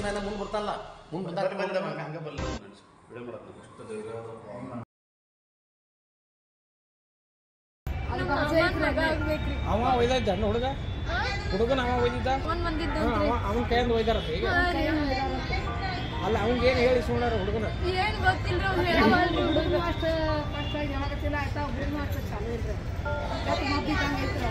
ಹೋಗಿ ನಾನು ಮುಂದೆ ಬರ್ತಾನಲ್ಲ ಮುಂದೆ ಹಂಗೆ ಬರಲಿ ವಿಡಿಯೋ ಮಾಡೋದು ಅವ ಒಯ್ದ ಹುಡುಗ ಹುಡುಗನ ಅವ ಒಯ್ದಿದ್ದ ಅವನ ಕೈಯಿಂದ ಒಯ್ದಾರ ಈಗ ಅಲ್ಲ ಅವ್ನಿಗೆ ಏನು ಹೇಳಿ ಸುಮ್ಮನೆ ಹುಡುಗನ ಏನು ಗೊತ್ತಿಲ್ಲ ಹುಡುಗ ಅಷ್ಟು ಕಷ್ಟ ಹೇಳಕತ್ತಿಲ್ಲ ಆಯ್ತಾ ಹುಡುಗನು ಅಷ್ಟು ಚಾಲು ಇಲ್ರಿ ಮದ್ದಿದ್ದಂಗೆ ಐತ್ರಿ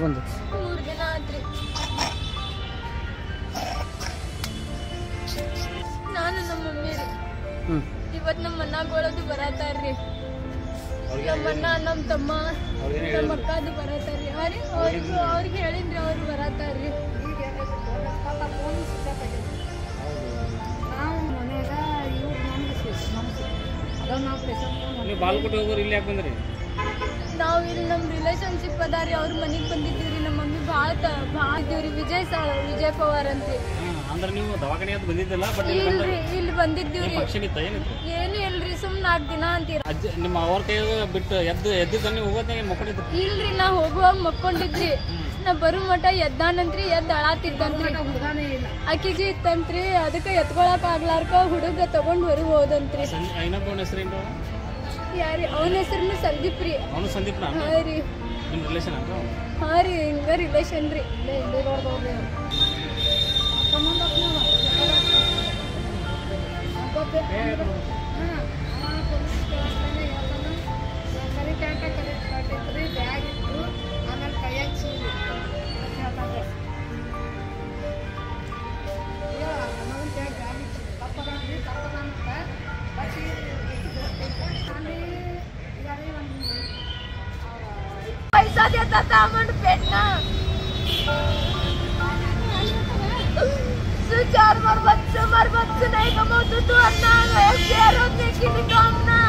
ಒಂದು 3 ದಿನ ಆತ್ರಿ. ನಾನು ನಮ್ಮ ಮಮ್ಮಿ ರೀ ಇವತ್ತು ನಮ್ಮ ಮಣ್ಣಾಗೋಳದು ಬರತಾರ್ರಿ. ನಮ್ಮ ಅಣ್ಣ ನಮ್ಮ ತಮ್ಮ ನಮ್ಮ ಅಕ್ಕದು ಬರತಾರ್ರಿ. ಅವ್ರಿಗೆ ಹೇಳಿನ್ರಿ ಅವ್ರು ಬರತಾರ್ರಿ. ನಾವು ಮನ್ಯಾಗ ಇವ್ರು ನಮ್ಗೆ ಬಾಲ್ಕೋಟೆ ಹೋಗೋರು ಇಲ್ಲಿ ಯಾಕೆ ಬಂದ್ರಿ? ನಾವು ಇಲ್ಲಿ ನಮ್ಮ ರಿಲೇಶನ್ಶಿಪ್ ಅದಾರಿ ಅವ್ರ ಮನೆಗೆ ಬಂದಿದ್ದೀವಿ. ನಮ್ಮ ಮಮ್ಮಿ ಭಾಳ ಇದ್ದೀವ್ರಿ. ವಿಜಯ್ ಪವಾರ್ ಅಂತ್ರಿ. ಅಂದ್ರೆ ನೀವು ದವಾಖಾನೆ ಅಂತ ಬಂದಿದ್ದಿಲ್ಲ ಬಟ್ ಇಲ್ರಿ ಇಲ್ಲಿ ಬಂದಿದ್ದೀವ್ರಿ. ಫಂಕ್ಷನ್ ಇತ್ತ ಏನಿತ್ತು? ಏನು ಇಲ್ರಿ ಸುಮ್ಮನೆ 4 ದಿನ ಅಂತೀರ. ನಿಮ್ಮ ಅವ್ರ ಕೈ ಬಿಟ್ಟು ಎದ್ದಿದ್ದ ನೀವು ಹೋಗೋದಾಗ ಮಕ್ಕಳಿದ್ರು? ಇಲ್ರಿ ನಾ ಹೋಗುವಾಗ ಮಕ್ಕೊಂಡಿದ್ರಿ. ನಾ ಬರೋ ಮಠ ಎದ್ದಾನಂತ್ರಿ ಎದ್ದು ಅಳಾತಿದ್ದಂತ್ರಿ. ಆಕಿಗೆ ಇತ್ತಂತ್ರಿ ಅದಕ್ಕೆ ಎತ್ಕೊಳಕ್ ಆಗ್ಲಾರ್ಕ ಹುಡುಗ ತಗೊಂಡ್ ಹೊರಗೆ ಹೋದಂತ್ರಿ. ಇನ್ನೊಬ್ಬನ ಹೆಸರೇನು? ಯಾರಿ ಅವನ ಹೆಸರು ಸಂದೀಪ್ ರೀ. ಅವನು ಸಂದೀಪ್? ಹಾ ರೀ. ನಿಮ್ಮ ರಿಲೇಷನ್ ಅಂತ? ಹಾ ರೀ ಹಿಂಗ ರಿಲೇಷನ್ ರೀ. ಆಮೇಲೆ ಕೈಯಾಗ ಸೀಲಿ पैसा देता था अमन पेटना 4 बार बच्चे नहीं कमाते तो अन्ना शेर होने की भी काम ना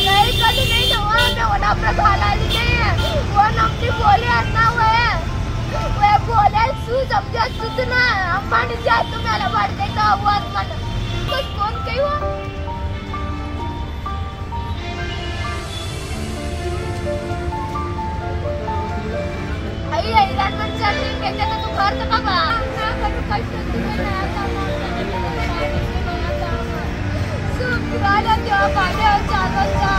नहीं कभी नहीं हुआ मैं वना प्रभाला नहीं है वो नमती बोले अन्ना वो बोले सु समझा सुतना अम्मा ने जा तुम्हें अलग बात देखा हुआ मन बस कौन कही हुआ आई ऐलान मन चल रही कहते तो तू घर तक आ ना करू कष्ट तुम्हें नया काम सब पुराना क्या बाले और 4 बच्चा